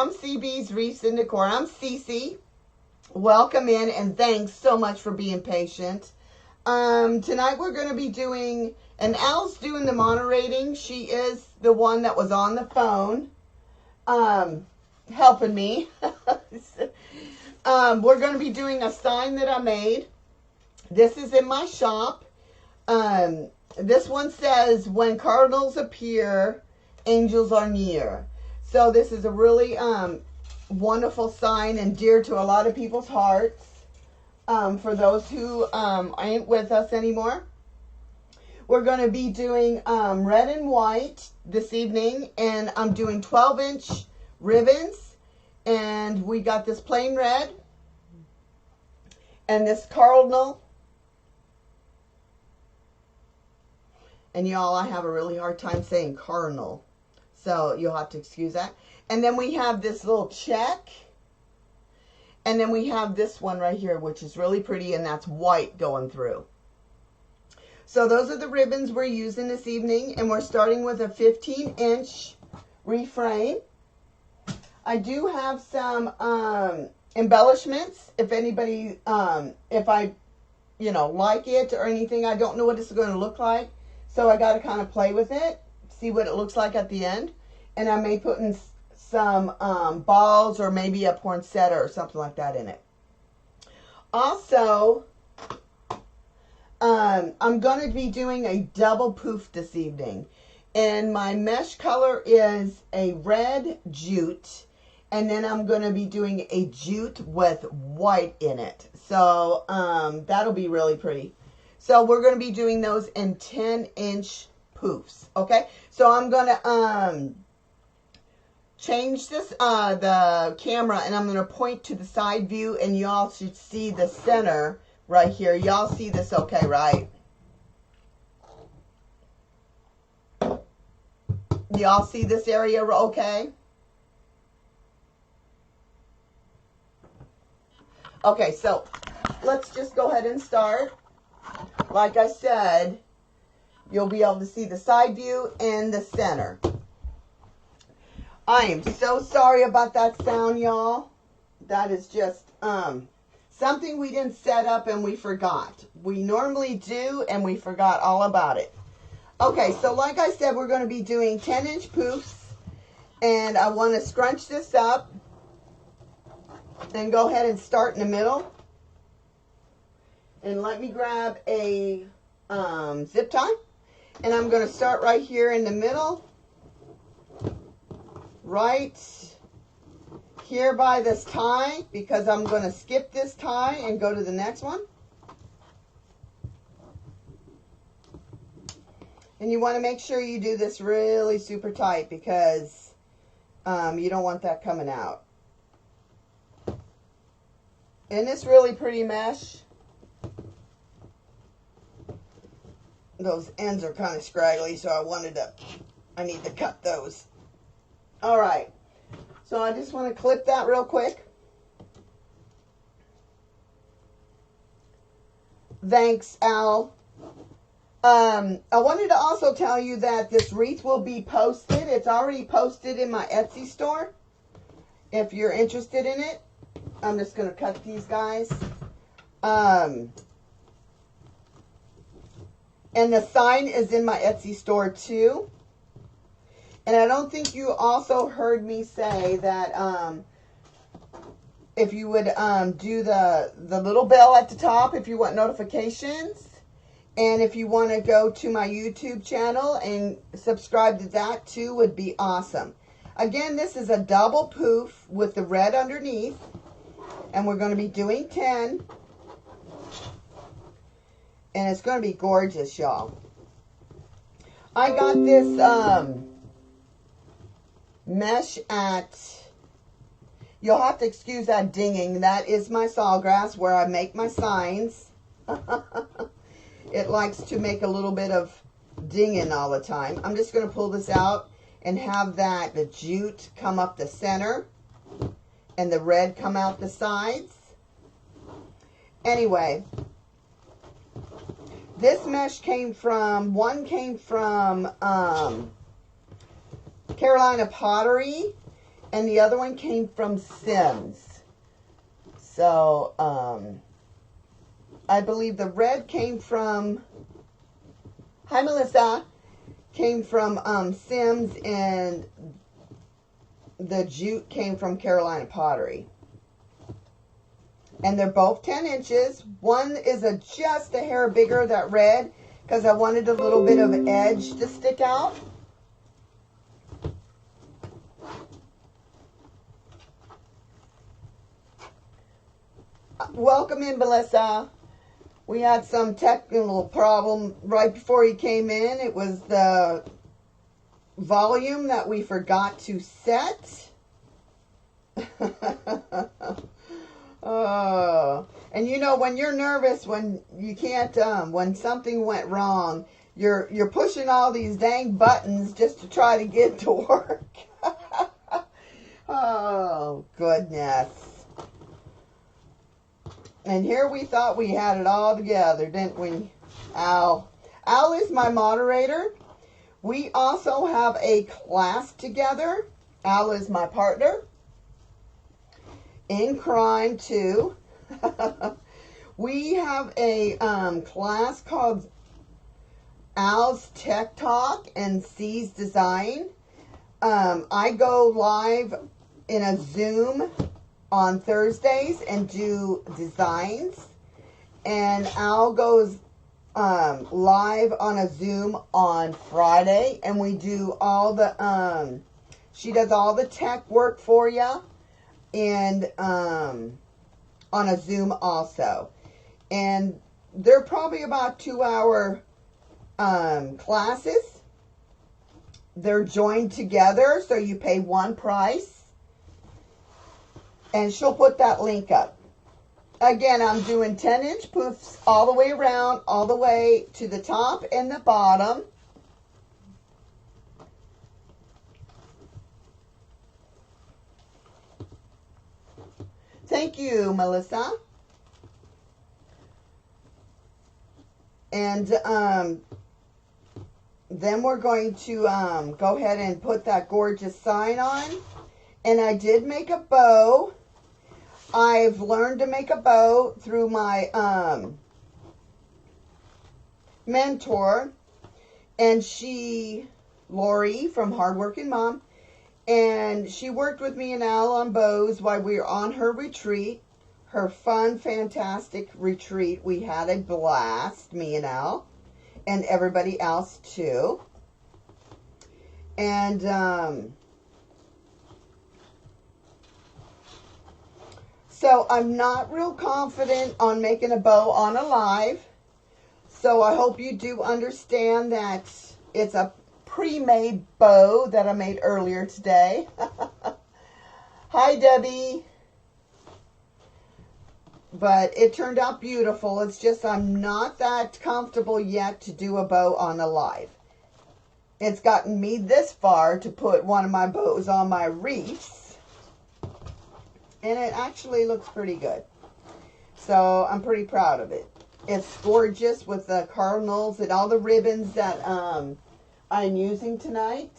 from Cesbeswreathsanddecors and Decor. I'm Cece. Welcome in and thanks so much for being patient. Tonight we're going to be doing, and Al's doing the moderating. She is the one that was on the phone helping me. We're going to be doing a sign that I made. This is in my shop. This one says, when cardinals appear, angels are near. So this is a really wonderful sign and dear to a lot of people's hearts. For those who ain't with us anymore. We're going to be doing red and white this evening. And I'm doing 12-inch ribbons. And we got this plain red. And this cardinal. And y'all, I have a really hard time saying cardinal. So you'll have to excuse that. And then we have this little check. And then we have this one right here, which is really pretty. And that's white going through. So those are the ribbons we're using this evening. And we're starting with a 15-inch refrain. I do have some embellishments. If anybody, if I, like it or anything, I don't know what it's going to look like. So I got to kind of play with it. See what it looks like at the end. And I may put in some balls or maybe a poinsettia or something like that in it. Also, I'm going to be doing a double poof this evening. And my mesh color is a red jute. And then I'm going to be doing a jute with white in it. So that'll be really pretty. So we're going to be doing those in 10-inch poofs. Okay, so I'm going to change this the camera, and I'm going to point to the side view, and y'all should see the center right here. Y'all see this okay, right? Y'all see this area okay? Okay, so let's just go ahead and start. Like I said, you'll be able to see the side view and the center. I am so sorry about that sound, y'all. That is just something we didn't set up and we forgot. We normally do, and we forgot all about it. Okay, so like I said, we're going to be doing 10-inch poofs. And I want to scrunch this up and go ahead and start in the middle. And let me grab a zip tie. And I'm going to start right here in the middle. Right here by this tie. Because I'm going to skip this tie and go to the next one. And you want to make sure you do this really super tight. Because you don't want that coming out. And it's really pretty mesh. Those ends are kind of scraggly, so I need to cut those. All right. So I just want to clip that real quick. Thanks, Al. I wanted to also tell you that this wreath will be posted. It's already posted in my Etsy store. If you're interested in it. I'm just going to cut these guys. And the sign is in my Etsy store too. And I don't think you also heard me say that if you would do the little bell at the top if you want notifications. And if you want to go to my YouTube channel and subscribe to that too, would be awesome. Again, this is a double poof with the red underneath. And we're going to be doing 10. And it's going to be gorgeous, y'all. I got this mesh at, you'll have to excuse that dinging. That is my sawgrass where I make my signs. It likes to make a little bit of dinging all the time. I'm just going to pull this out and have the jute come up the center. And the red come out the sides. Anyway. This mesh came from Carolina Pottery. and the other one came from Sims. So, I believe the red came from, hi Melissa, came from Sims, and the jute came from Carolina Pottery. And they're both 10 inches. One is just a hair bigger, that red, because I wanted a little bit of edge to stick out. Welcome in, Melissa. We had some technical problem right before you came in. It was the volume that we forgot to set. Oh, and you know, when you're nervous, when you can't, when something went wrong, you're pushing all these dang buttons just to try to get to work. Oh, goodness. And here we thought we had it all together, didn't we? Al. Al is my moderator. We also have a class together. Al is my partner in crime, too. We have a class called Al's Tech Talk and C's Design. I go live in a Zoom on Thursdays and do designs, and Al goes live on a Zoom on Friday, and we do all the she does all the tech work for you, and on a Zoom also. And they're probably about 2-hour classes. They're joined together, so you pay one price. And she'll put that link up. Again, I'm doing 10-inch poufs all the way around, all the way to the top and the bottom. Thank you, Melissa. And then we're going to go ahead and put that gorgeous sign on. And I did make a bow. I've learned to make a bow through my mentor, and Lori from Hardworking Mom, and she worked with me and Al on bows while we were on her retreat, her fun, fantastic retreat. We had a blast, me and Al, and everybody else too. And so I'm not real confident on making a bow on a live. So I hope you do understand that it's a pre-made bow that I made earlier today. Hi, Debbie. But it turned out beautiful. It's just I'm not that comfortable yet to do a bow on a live. It's gotten me this far to put one of my bows on my wreaths. And it actually looks pretty good. So I'm pretty proud of it. It's gorgeous with the cardinals and all the ribbons that I'm using tonight.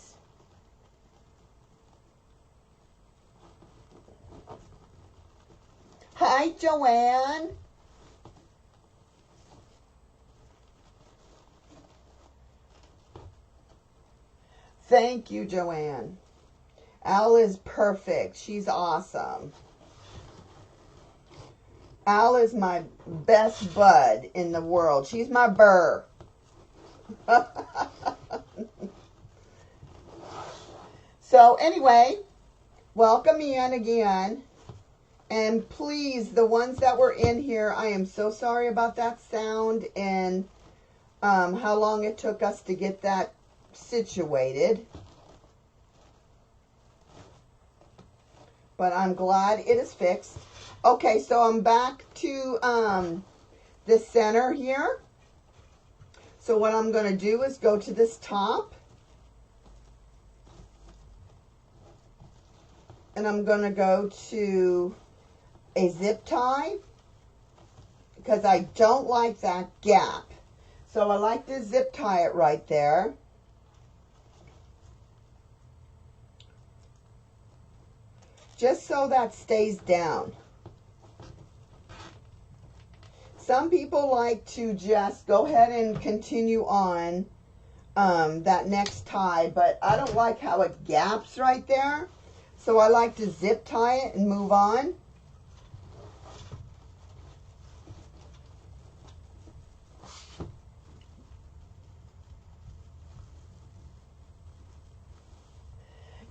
Hi, Joanne. Thank you, Joanne. Al is perfect. She's awesome. Al is my best bud in the world. She's my burr. So anyway, welcome in again. And please, the ones that were in here, I am so sorry about that sound and how long it took us to get that situated. But I'm glad it is fixed. Okay, so I'm back to the center here. So what I'm going to do is go to this top. And I'm going to go to a zip tie. Because I don't like that gap. So I like to zip tie it right there. just so that stays down. Some people like to just go ahead and continue on that next tie, but I don't like how it gaps right there. So I like to zip tie it and move on.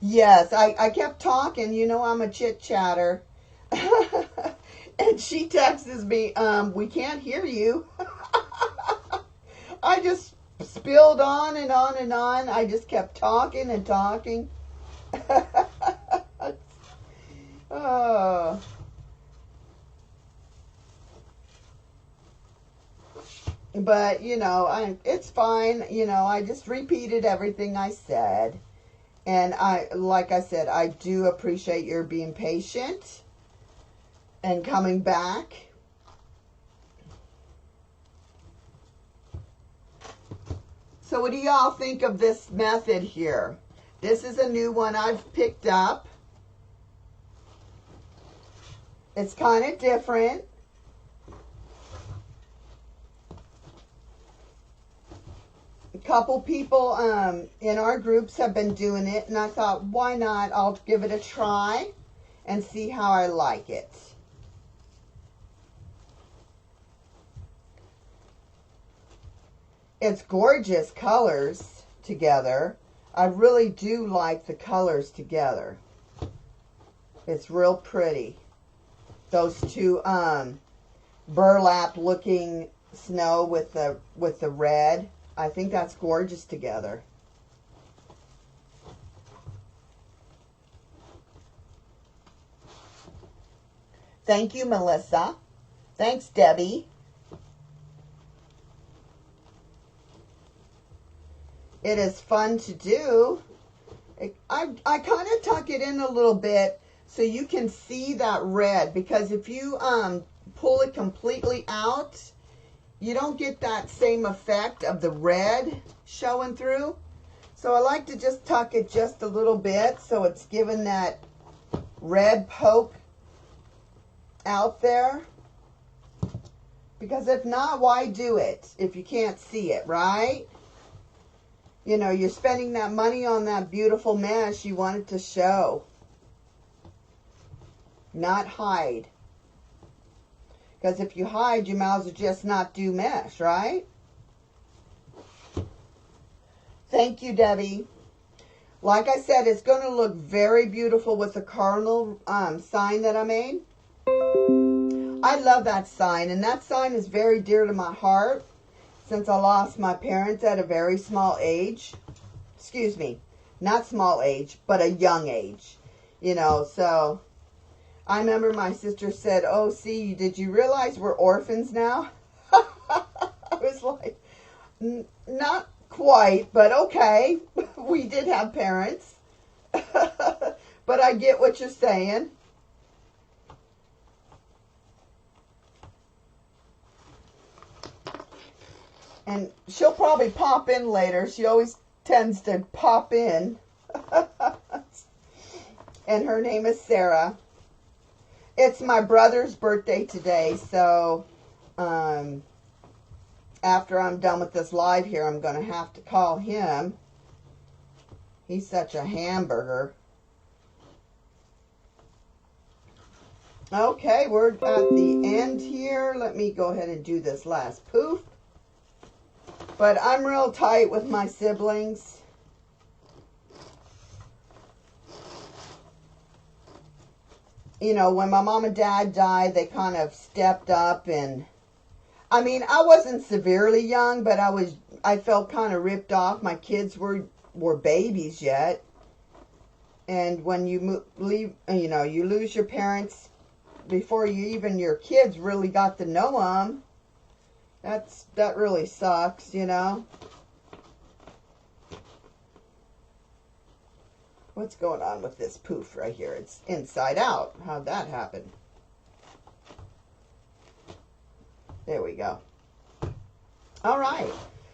Yes, I kept talking. You know, I'm a chit-chatter. And she texts me, we can't hear you. I just spilled on and on and on. I just kept talking and talking. Oh. But, you know, it's fine. You know, I just repeated everything I said. And like I said, I do appreciate your being patient and coming back. So what do y'all think of this method here? This is a new one I've picked up. It's kind of different. A couple people in our groups have been doing it, and I thought, why not? I'll give it a try and see how I like it. It's gorgeous colors together. I really do like the colors together. It's real pretty. Those two burlap looking snow with the red. I think that's gorgeous together. Thank you, Melissa. Thanks, Debbie. It is fun to do. I kind of tuck it in a little bit so you can see that red, because if you pull it completely out, you don't get that same effect of the red showing through. So I like to just tuck it just a little bit so it's giving that red poke out there. Because if not, why do it if you can't see it, right? You know, you're spending that money on that beautiful mesh. You want it to show, not hide. Because if you hide, you might as well just not do mesh, right? Thank you, Debbie. Like I said, it's going to look very beautiful with the cardinal sign that I made. I love that sign, and that sign is very dear to my heart since I lost my parents at a very small age. Excuse me, not small age, but a young age. You know, so I remember my sister said, oh, see, did you realize we're orphans now? I was like, not quite, but okay. We did have parents. But I get what you're saying. And she'll probably pop in later. She always tends to pop in. And her name is Sarah. It's my brother's birthday today, so after I'm done with this live here, I'm going to have to call him. He's such a hamburger. Okay, we're at the end here. Let me go ahead and do this last poof. But I'm real tight with my siblings. You know, when my mom and dad died, they kind of stepped up, and I mean, I wasn't severely young, but I felt kind of ripped off. My kids were babies yet. And when you leave, you know, you lose your parents before your kids really got to know them. That really sucks, you know. What's going on with this poof right here? It's inside out. How'd that happen? There we go. All right.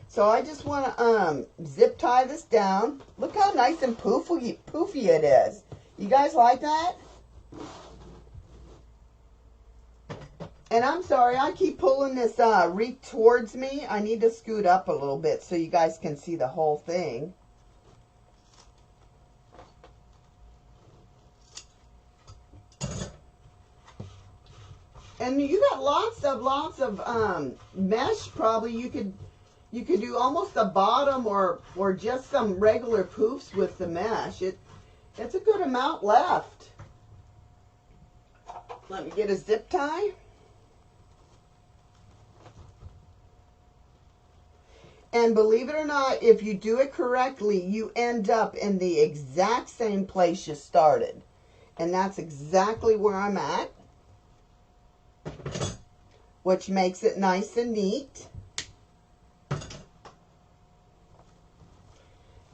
So I just want to zip tie this down. Look how nice and poofy it is. You guys like that? And I'm sorry, I keep pulling this wreath towards me. I need to scoot up a little bit so you guys can see the whole thing. And you got lots of mesh. Probably you could do almost the bottom or just some regular poofs with the mesh. It's a good amount left. Let me get a zip tie. And believe it or not, if you do it correctly, you end up in the exact same place you started. And that's exactly where I'm at, which makes it nice and neat.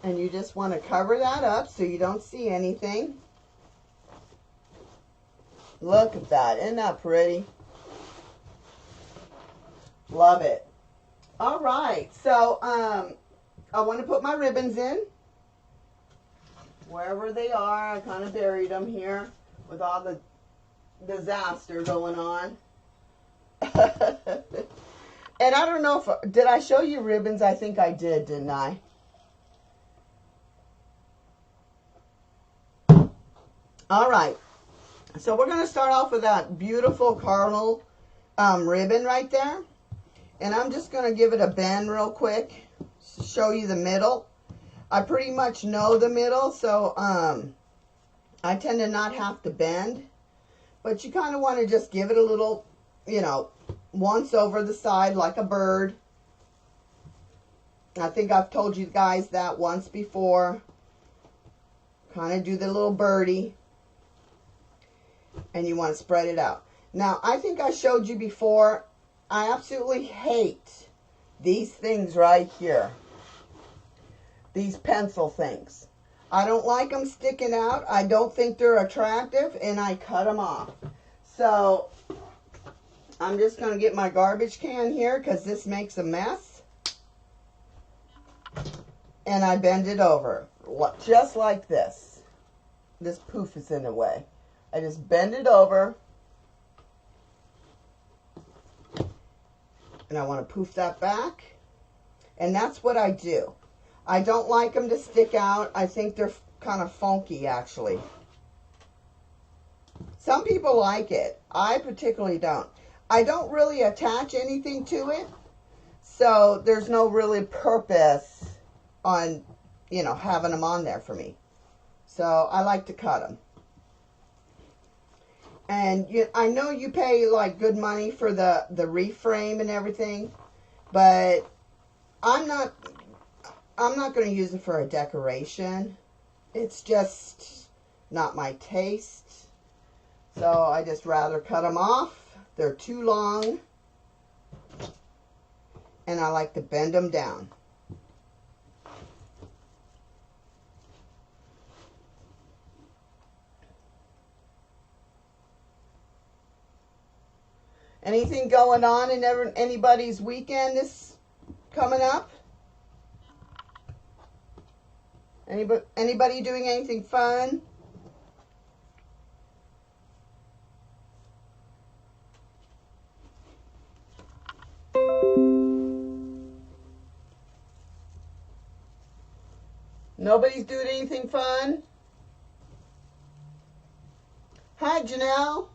And you just want to cover that up so you don't see anything. Look at that. Isn't that pretty? Love it. All right. So I want to put my ribbons in. Wherever they are, I kind of buried them here with all the disaster going on. And I don't know if, did I show you ribbons? I think I did, didn't I? All right. So we're going to start off with that beautiful Cardinal ribbon right there. And I'm just going to give it a bend real quick to show you the middle. I pretty much know the middle, so I tend to not have to bend. But you kind of want to just give it a little, you know, once over the side like a bird. I think I've told you guys that once before. Kind of do the little birdie. And you want to spread it out. Now, I think I showed you before, I absolutely hate these things right here. These pencil things. I don't like them sticking out. I don't think they're attractive, and I cut them off. So, I'm just going to get my garbage can here because this makes a mess. And I bend it over, just like this. This poof is in the way. I just bend it over. And I want to poof that back. And that's what I do. I don't like them to stick out. I think they're kind of funky, actually. Some people like it. I particularly don't. I don't really attach anything to it. So there's no really purpose on, you know, having them on there for me. So I like to cut them. And I know you pay like good money for the wreath frame and everything, but I'm not going to use it for a decoration. It's just not my taste. So I just rather cut them off. They're too long. And I like to bend them down. Anything going on in anybody's weekend this coming up? Anybody doing anything fun? Nobody's doing anything fun? Hi, Janelle.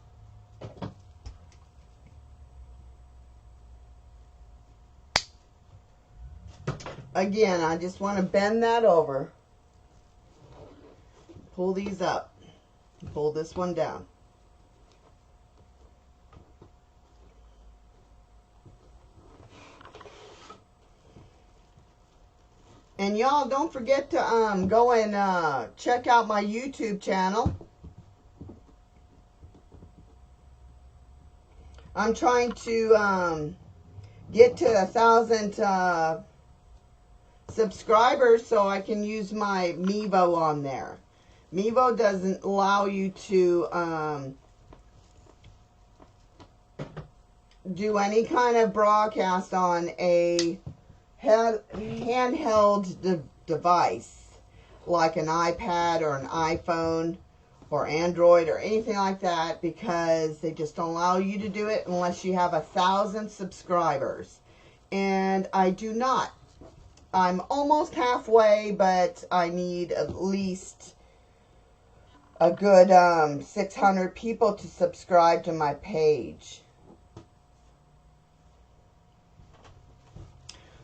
Again, I just want to bend that over. Pull these up. Pull this one down. And y'all don't forget to go and check out my YouTube channel. I'm trying to get to 1,000 subscribers so I can use my Mevo on there. Mevo doesn't allow you to do any kind of broadcast on a handheld device like an iPad or an iPhone or Android or anything like that, because they just don't allow you to do it unless you have 1,000 subscribers. And I do not. I'm almost halfway, but I need at least a good 600 people to subscribe to my page.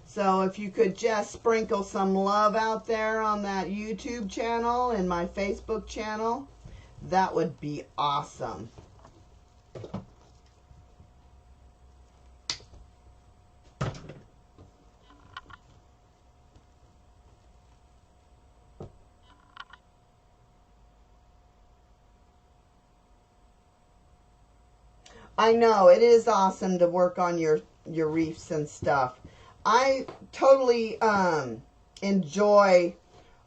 So if you could just sprinkle some love out there on that YouTube channel and my Facebook channel, that would be awesome. I know, it is awesome to work on your wreaths and stuff. I totally enjoy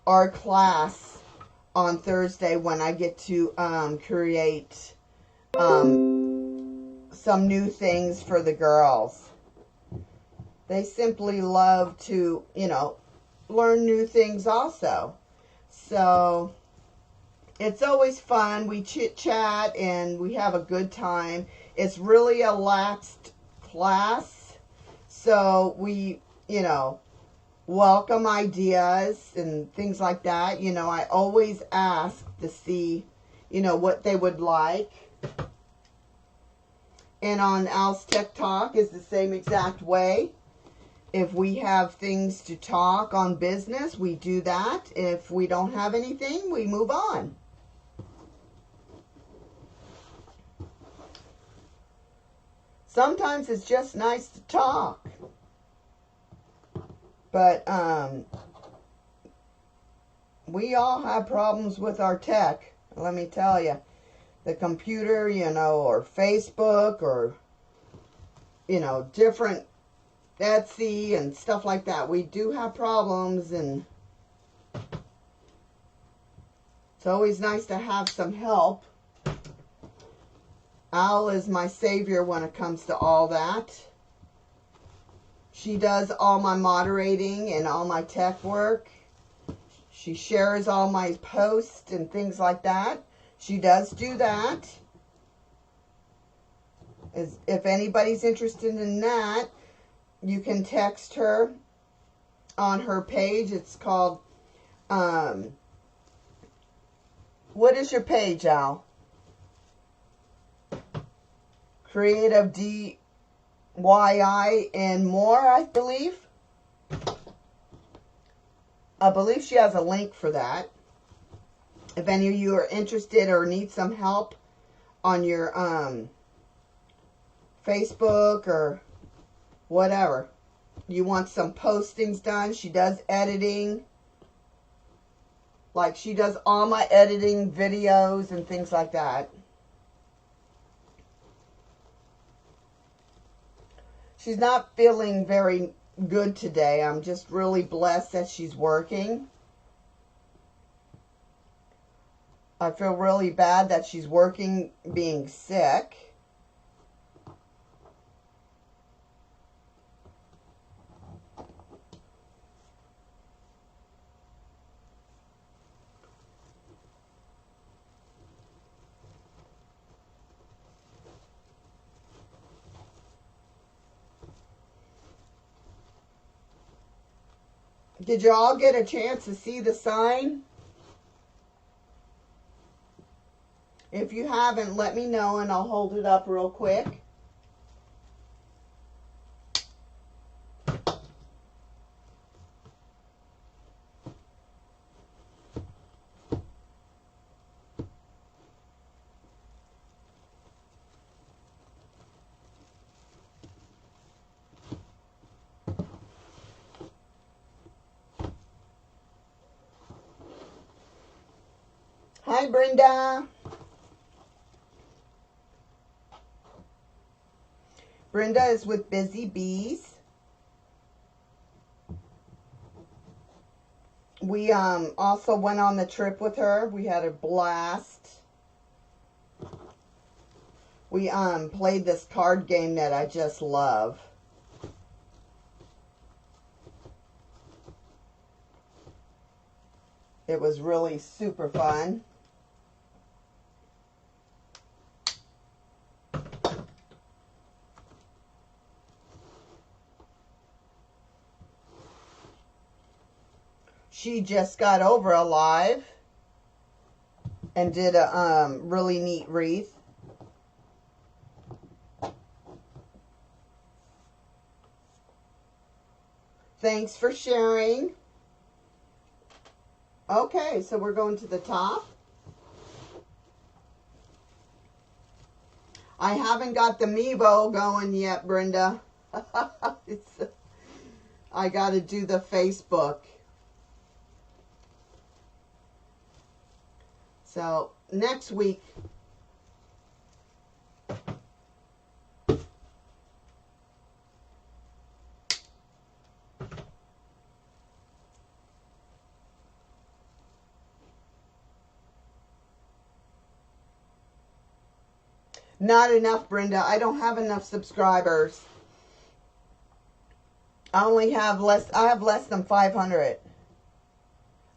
our class on Thursday when I get to create some new things for the girls. They simply love to, you know, learn new things also. So it's always fun. We chit-chat and we have a good time. It's really a laxed class. So we, you know, welcome ideas and things like that. You know, I always ask to see, you know, what they would like. And on Al's Tech Talk is the same exact way. If we have things to talk on business, we do that. If we don't have anything, we move on. Sometimes it's just nice to talk. But we all have problems with our tech. Let me tell you. The computer, you know, or Facebook, or, you know, different Etsy and stuff like that. We do have problems, and it's always nice to have some help. Al is my savior when it comes to all that. She does all my moderating and all my tech work. She shares all my posts and things like that. She does do that. If anybody's interested in that, you can text her on her page. It's called, what is your page, Al? Creative DIY and more, I believe. I believe she has a link for that. If any of you are interested or need some help on your Facebook or whatever, you want some postings done, she does editing. Like, she does all my editing videos and things like that. She's not feeling very good today. I'm just really blessed that she's working. I feel really bad that she's working being sick. Did you all get a chance to see the sign? If you haven't, let me know and I'll hold it up real quick. Hi, Brenda. Brenda is with Busy Bees. We also went on the trip with her. We had a blast. We played this card game that I just love. It was really super fun. she just got over a live and did a really neat wreath. Thanks for sharing. Okay, so we're going to the top. I haven't got the Mevo going yet, Brenda. I got to do the Facebook. So next week, not enough, Brenda. I don't have enough subscribers. I have less than 500.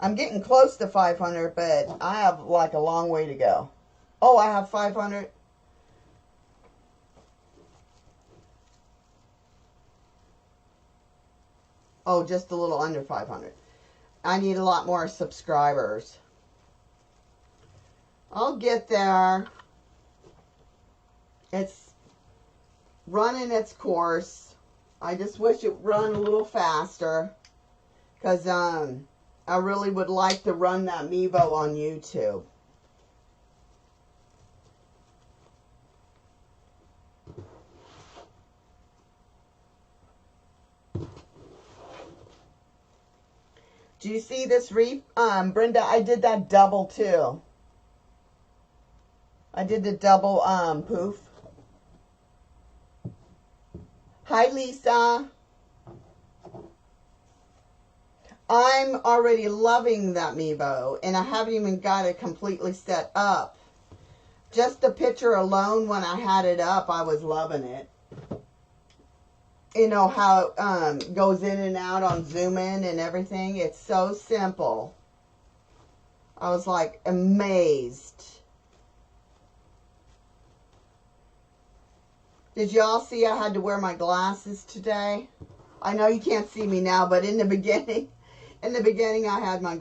I'm getting close to 500, but I have like a long way to go. Oh, I have 500. Oh, just a little under 500. I need a lot more subscribers. I'll get there. It's running its course. I just wish it run a little faster, because I really would like to run that Mevo on YouTube. Do you see this wreath? Brenda, I did that double too. I did the double poof. Hi, Lisa. I'm already loving that Mevo, and I haven't even got it completely set up. Just the picture alone, when I had it up, I was loving it. You know how it goes in and out on zoom in and everything. It's so simple. I was like amazed. Did y'all see I had to wear my glasses today? I know you can't see me now, but in the beginning, I had my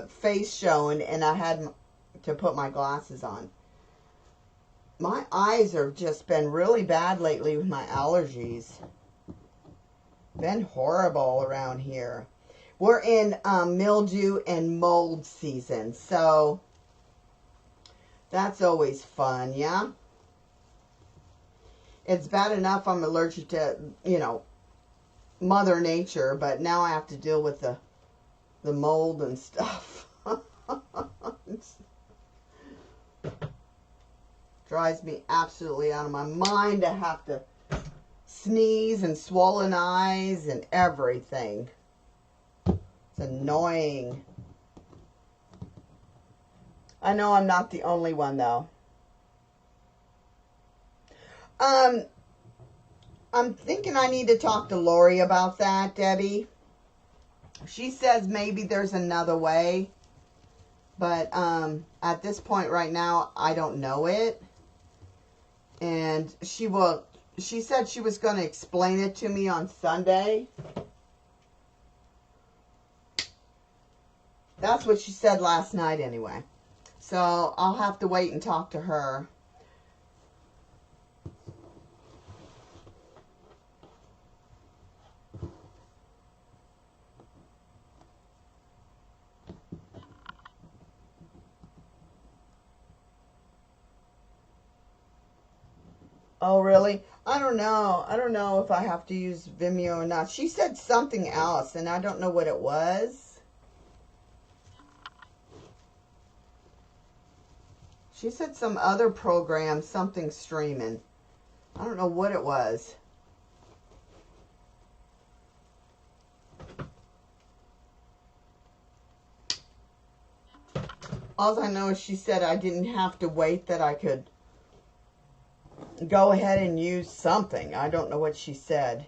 face showing, and I had to put my glasses on. My eyes have just been really bad lately with my allergies. Been horrible around here. We're in mildew and mold season, so that's always fun, yeah? It's bad enough I'm allergic to, you know, Mother Nature, but now I have to deal with the mold and stuff. Drives me absolutely out of my mind to have to sneeze and swollen eyes and everything. It's annoying. I know I'm not the only one, though. I'm thinking I need to talk to Lori about that, Debbie. She says maybe there's another way, but at this point right now, I don't know it. And she said she was going to explain it to me on Sunday. That's what she said last night anyway. So I'll have to wait and talk to her. Oh, really? I don't know. I don't know if I have to use Vimeo or not. She said something else, and I don't know what it was. She said some other program, something streaming. I don't know what it was. All I know is she said I didn't have to wait, that I could go ahead and use something. I don't know what she said.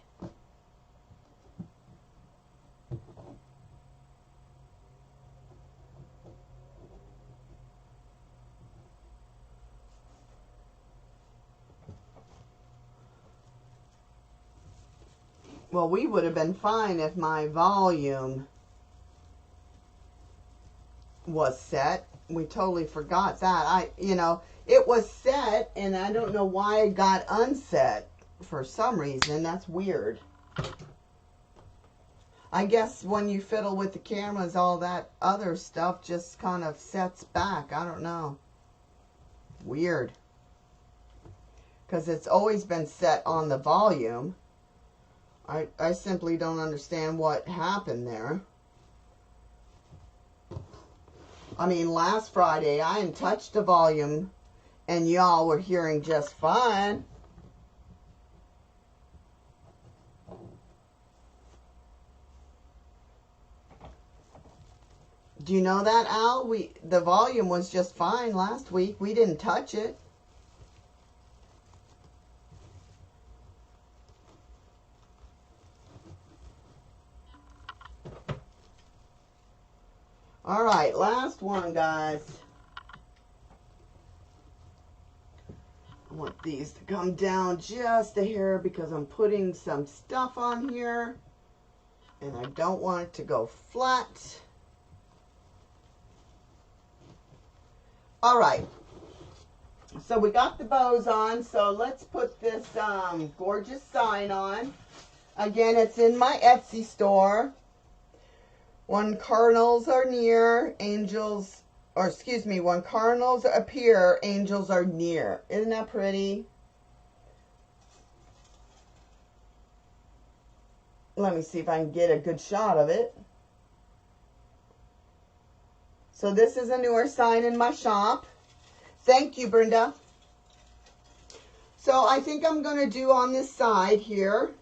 Well, we would have been fine if my volume was set. We totally forgot that. It was set, and I don't know why it got unset for some reason. That's weird. I guess when you fiddle with the cameras, all that other stuff just kind of sets back. I don't know. Weird. Because it's always been set on the volume. I simply don't understand what happened there. I mean, last Friday, I hadn't touched the volume, and y'all were hearing just fine. Do you know that, Al? The volume was just fine last week. We didn't touch it. All right, last one, guys. I want these to come down just a hair because I'm putting some stuff on here, and I don't want it to go flat. All right, so we got the bows on, so let's put this gorgeous sign on. Again, it's in my Etsy store. When cardinals are near, angels, or excuse me, when cardinals appear, angels are near. Isn't that pretty? Let me see if I can get a good shot of it. So this is a newer sign in my shop. Thank you, Brenda. So I think I'm going to do on this side here.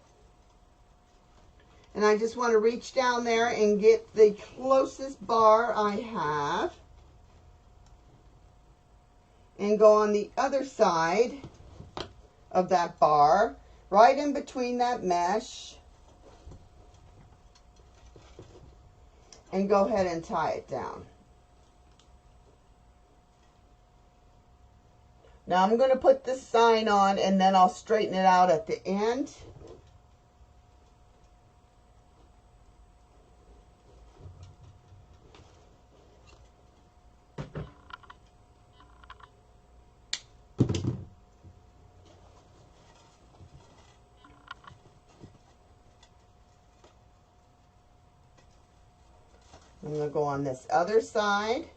And I just want to reach down there and get the closest bar I have. And go on the other side of that bar, right in between that mesh. And go ahead and tie it down. Now I'm going to put this sign on, and then I'll straighten it out at the end. I'm going to go on this other side.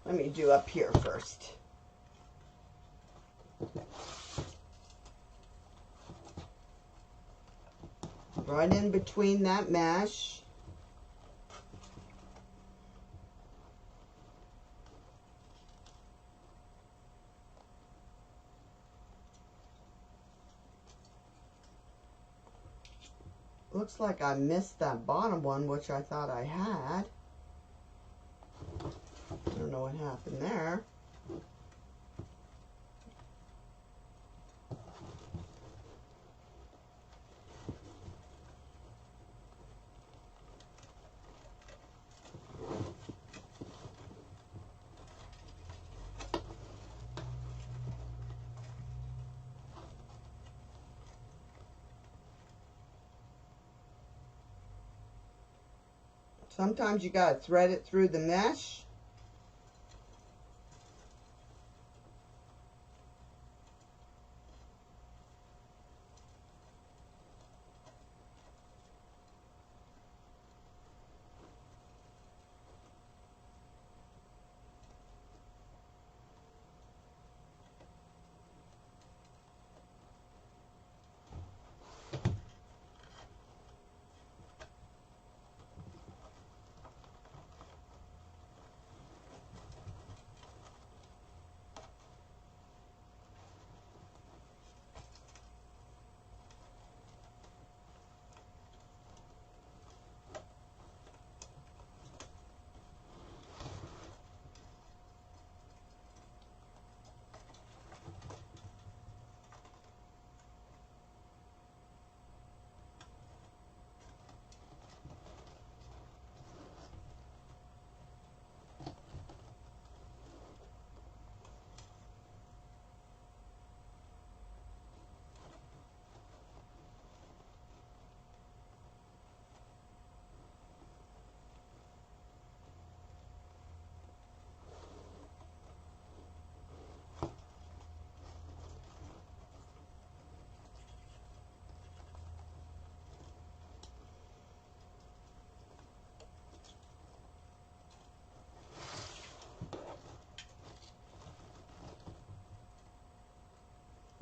Let me do up here first. Right in between that mesh. Looks like I missed that bottom one, which I thought I had. I don't know what happened there. Sometimes you gotta thread it through the mesh.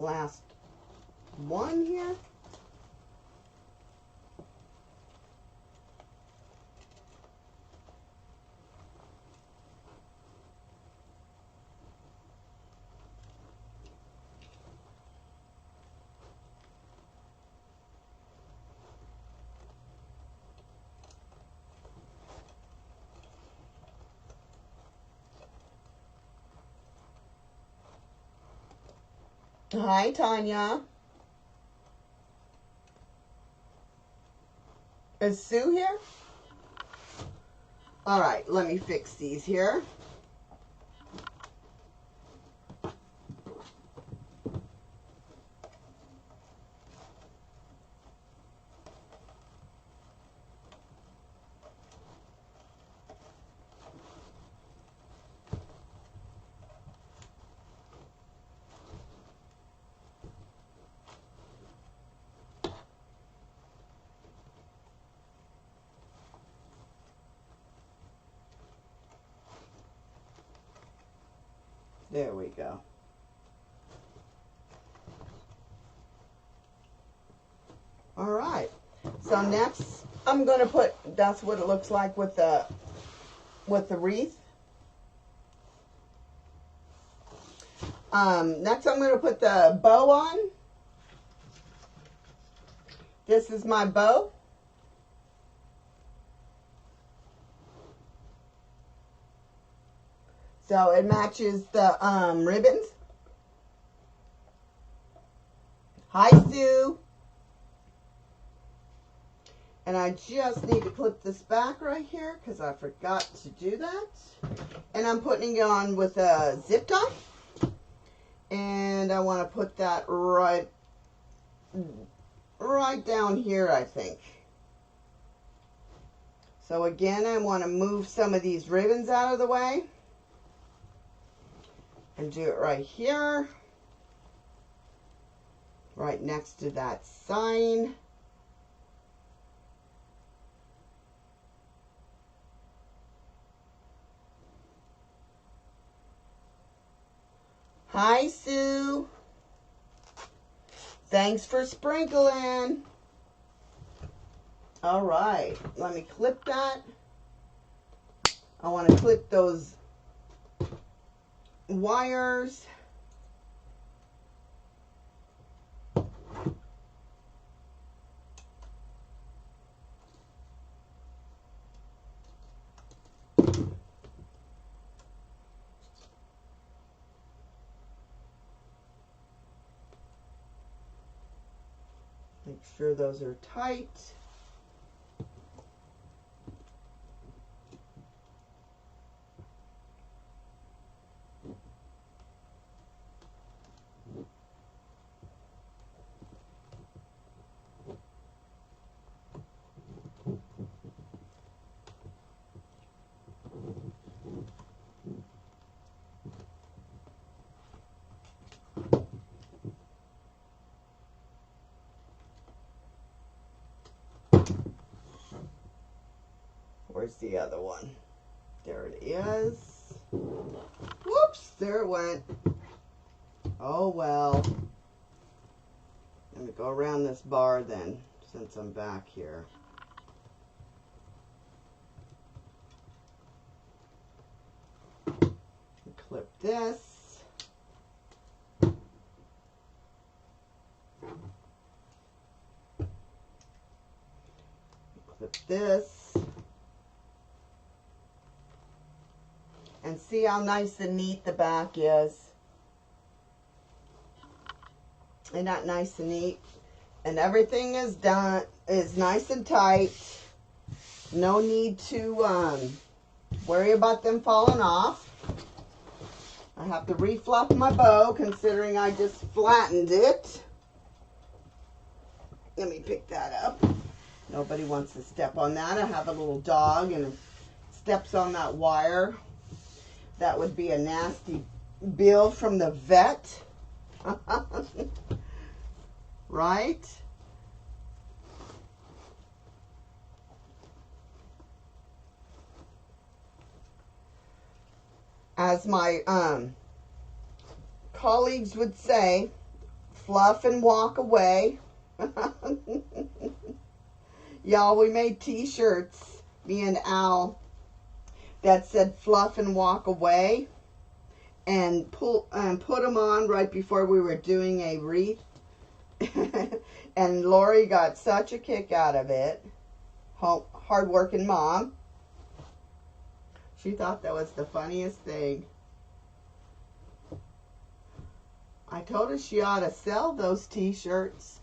last one here. Hi, Tanya. Is Sue here? All right, let me fix these here. There we go. All right. So next, I'm going to put, that's what it looks like with the wreath. Next, I'm going to put the bow on. This is my bow. So it matches the ribbons. Hi, Sue. And I just need to clip this back right here because I forgot to do that. And I'm putting it on with a zip tie. And I want to put that right down here, I think. So again, I want to move some of these ribbons out of the way. And do it right here. Right next to that sign. Hi, Sue. Thanks for sprinkling. All right, let me clip that. I want to clip those wires. Make sure those are tight. Where's the other one? There it is. Whoops, there it went. Oh well. Let me go around this bar then, since I'm back here. Clip this. Clip this. And see how nice and neat the back is. Isn't that nice and neat? And everything is done, is nice and tight. No need to worry about them falling off. I have to refluff my bow considering I just flattened it. Let me pick that up. Nobody wants to step on that. I have a little dog and it steps on that wire. That would be a nasty bill from the vet. Right? As my colleagues would say, fluff and walk away. Y'all, we made t-shirts, me and Al, that said fluff and walk away, and put them on right before we were doing a wreath. And Lori got such a kick out of it. Hard-working mom. She thought that was the funniest thing. I told her she ought to sell those t-shirts.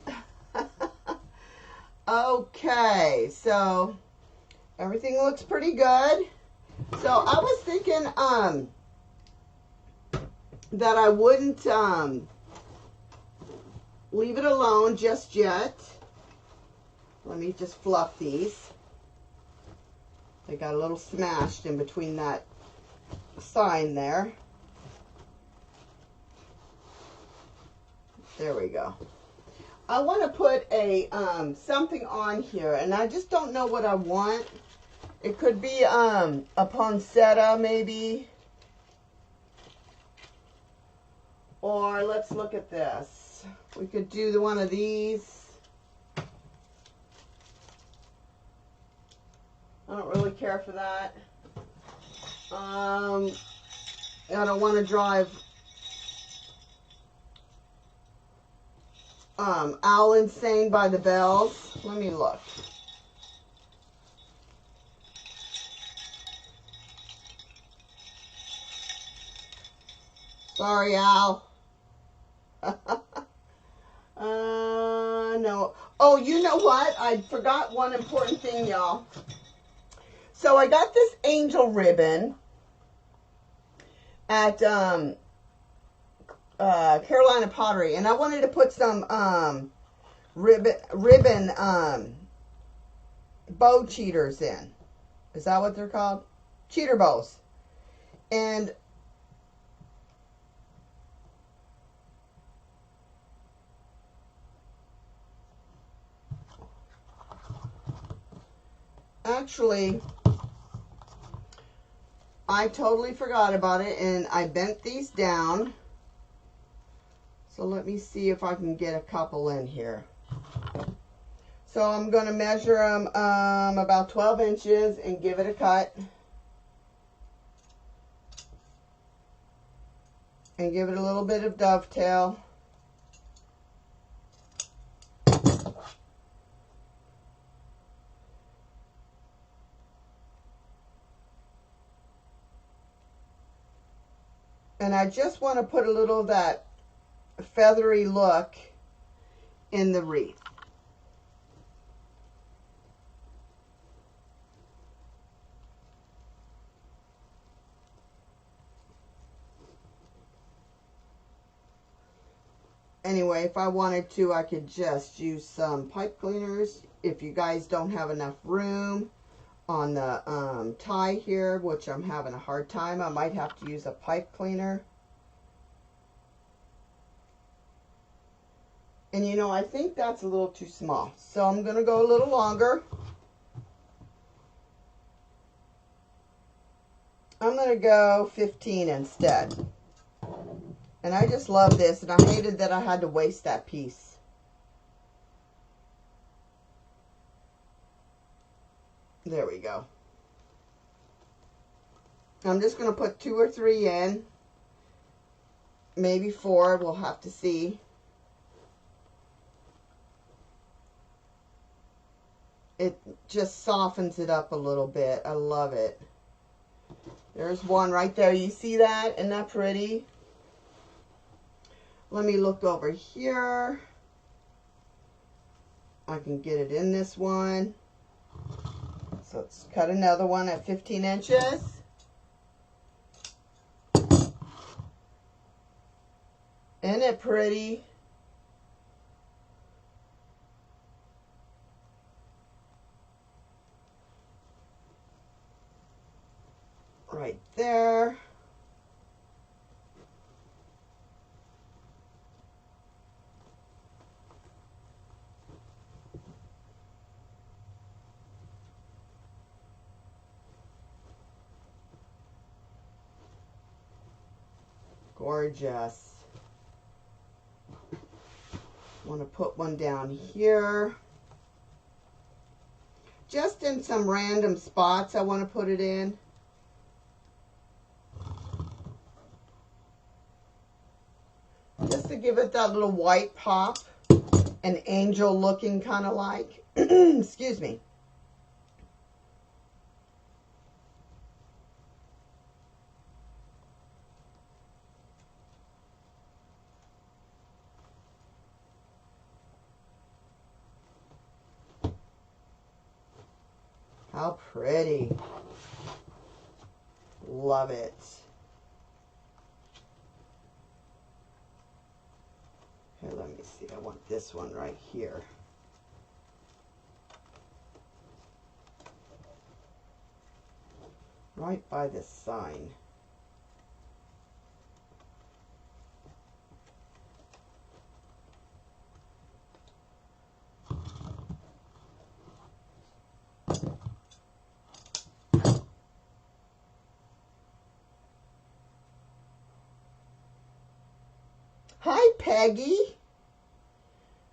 Okay, so everything looks pretty good. So I was thinking that I wouldn't leave it alone just yet. Let me just fluff these. They got a little smashed in between that sign there. There we go. I want to put a something on here, and I just don't know what I want. It could be a poinsettia maybe. Or let's look at this. We could do one of these. I don't really care for that. I don't want to drive Al insane by the bells. Let me look. Sorry, Al. No. Oh, you know what? I forgot one important thing, y'all. So I got this angel ribbon at Carolina Pottery, and I wanted to put some ribbon bow cheaters in. Is that what they're called? Cheater bows. And actually, I totally forgot about it, and I bent these down. So let me see if I can get a couple in here. So I'm going to measure them about 12 inches and give it a cut. And give it a little bit of dovetail. And I just want to put a little of that feathery look in the wreath. Anyway, if I wanted to, I could just use some pipe cleaners. If you guys don't have enough room on the tie here, which I'm having a hard time, I might have to use a pipe cleaner. And you know, I think that's a little too small. So I'm going to go a little longer. I'm going to go 15 instead. And I just love this, and I hated that I had to waste that piece. There we go. I'm just going to put 2 or 3 in. Maybe 4, we'll have to see. It just softens it up a little bit. I love it. There's one right there. You see that? Isn't that pretty? Let me look over here. I can get it in this one. So let's cut another one at 15 inches. Isn't it pretty? Right there. Gorgeous. want to put one down here. Just in some random spots I want to put it in. Just to give it that little white pop. An angel looking kind of like. Excuse me. How pretty. Love it. Here, let me see. I want this one right here. Right by this sign. Hi, Peggy.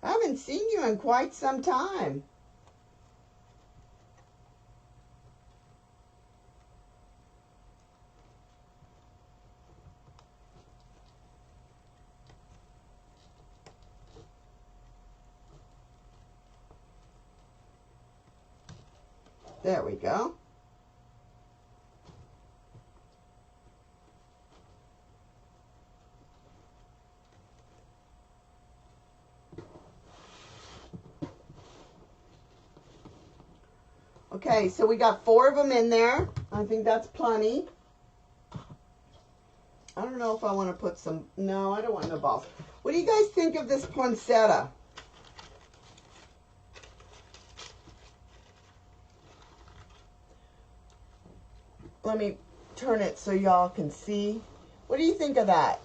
I haven't seen you in quite some time. There we go. Okay, so we got 4 of them in there. I think that's plenty. I don't know if I want to put some... No, I don't want no balls. What do you guys think of this poinsettia? Let me turn it so y'all can see. What do you think of that?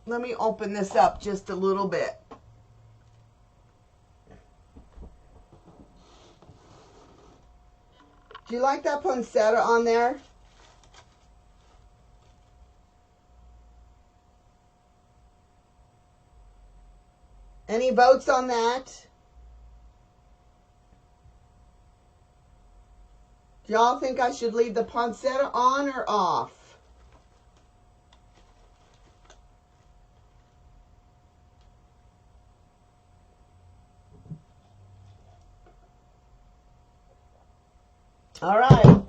Let me open this up just a little bit. Do you like that poinsettia on there? Any votes on that? Do y'all think I should leave the poinsettia on or off? All right,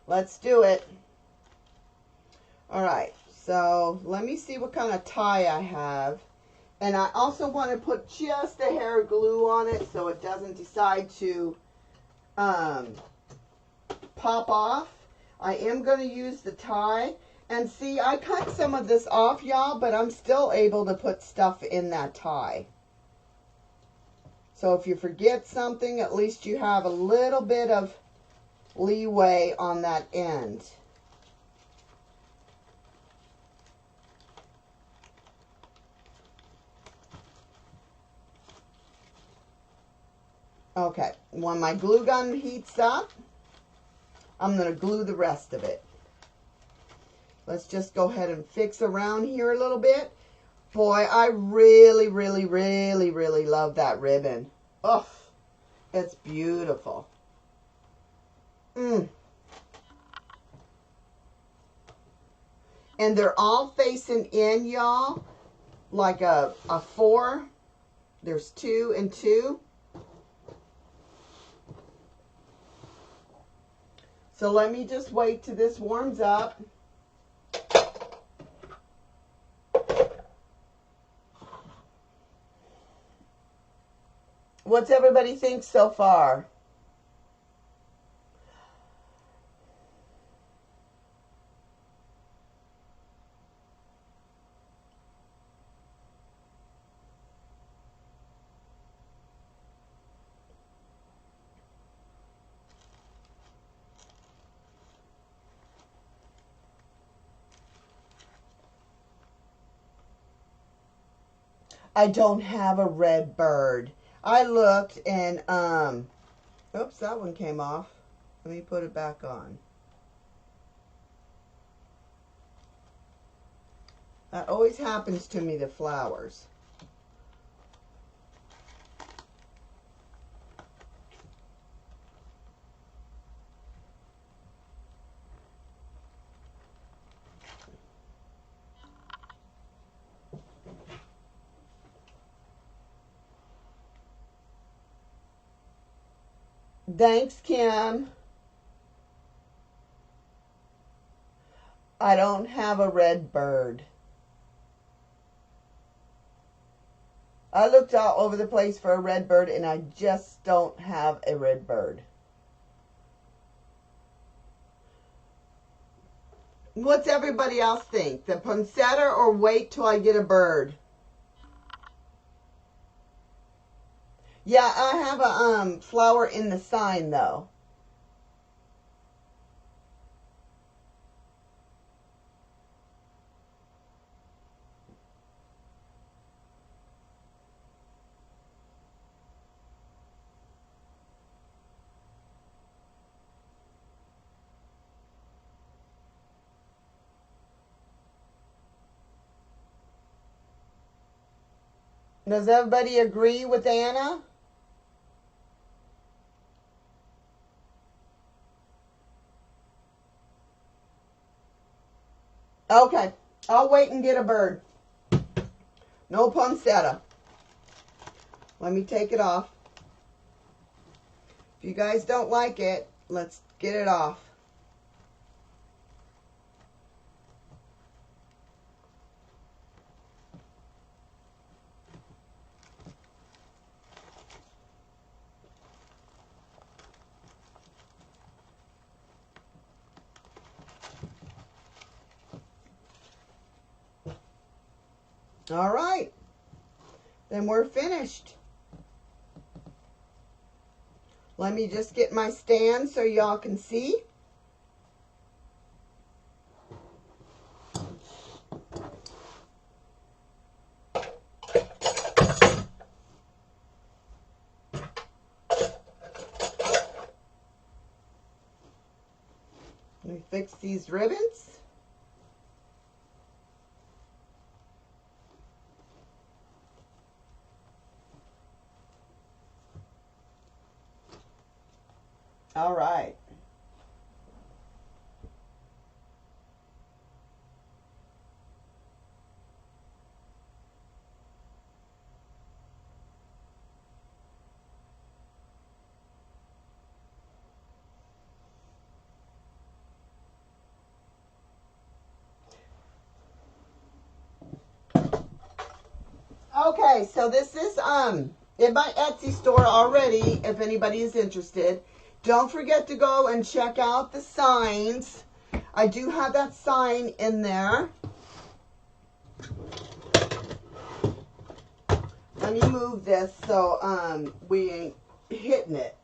let's do it. All right, so let me see what kind of tie I have. And I also want to put just a hair of glue on it so it doesn't decide to pop off. I am going to use the tie. And see, I cut some of this off, y'all, but I'm still able to put stuff in that tie. So if you forget something, at least you have a little bit of leeway on that end. Okay, when my glue gun heats up, I'm going to glue the rest of it. Let's just go ahead and fix around here a little bit. Boy, I really, really, really, really love that ribbon. Oh, it's beautiful. And they're all facing in, y'all, like a 4. There's 2 and 2. So let me just wait till this warms up. What's everybody think so far? I don't have a red bird. I looked and, oops, that one came off. Let me put it back on. That always happens to me, the flowers. Thanks, Kim. I don't have a red bird. I looked all over the place for a red bird, and I just don't have a red bird. What's everybody else think? The poinsettia or wait till I get a bird? Yeah, I have a flower in the sign, though. Does everybody agree with Anna? Okay, I'll wait and get a bird. No poinsettia. Let me take it off. If you guys don't like it, let's get it off. All right, then we're finished. Let me just get my stand so y'all can see. Let me fix these ribbons. All right. Okay, so this is in my Etsy store already, if anybody is interested. Don't forget to go and check out the signs. I do have that sign in there. Let me move this so we ain't hitting it.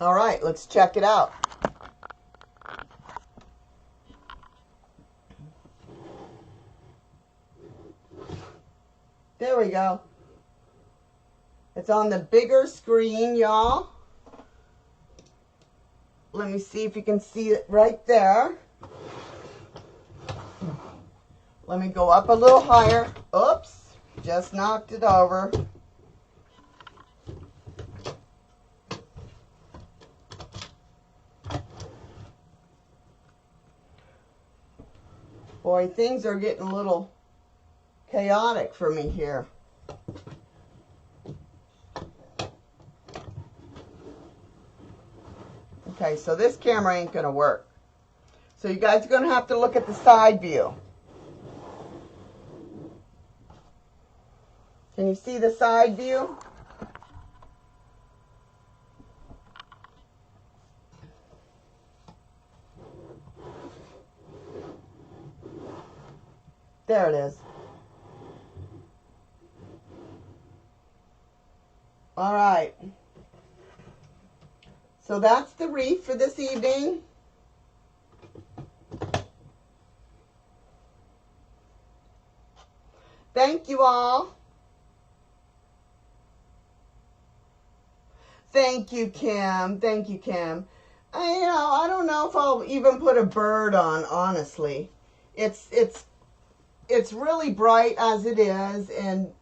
All right, let's check it out. There we go. It's on the bigger screen, y'all. Let me see if you can see it right there. Let me go up a little higher. Oops, just knocked it over. Boy, things are getting a little chaotic for me here. Okay, so this camera ain't going to work. So you guys are going to have to look at the side view. Can you see the side view? There it is. All right. So that's the wreath for this evening. Thank you all. Thank you, Kim. Thank you, Kim. I don't know if I'll even put a bird on, honestly. It's really bright as it is, and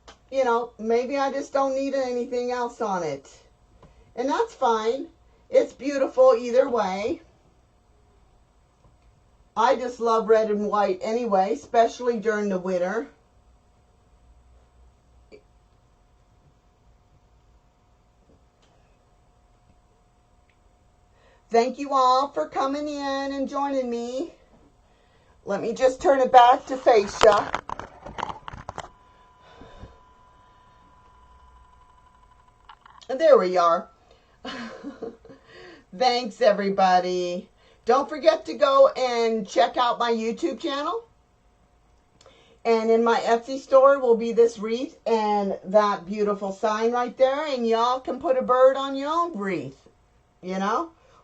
maybe I just don't need anything else on it. And that's fine. It's beautiful either way. I just love red and white anyway, especially during the winter. Thank you all for coming in and joining me. Let me just turn it back to fascia. And there we are. Thanks, everybody. Don't forget to go and check out my YouTube channel. And in my Etsy store will be this wreath and that beautiful sign right there. And y'all can put a bird on your own wreath,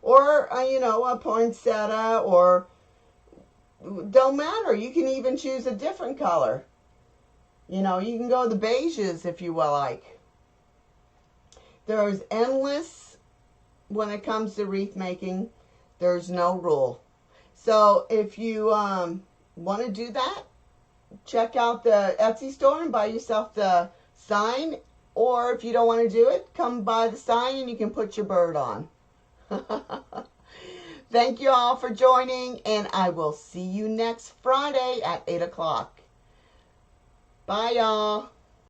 or, a poinsettia, or don't matter. You can even choose a different color. You can go the beiges if you will like. There's endless, when it comes to wreath making, there's no rule. So if you want to do that, check out the Etsy store and buy yourself the sign. Or if you don't want to do it, come buy the sign and you can put your bird on. Thank you all for joining, and I will see you next Friday at 8 o'clock. Bye, y'all.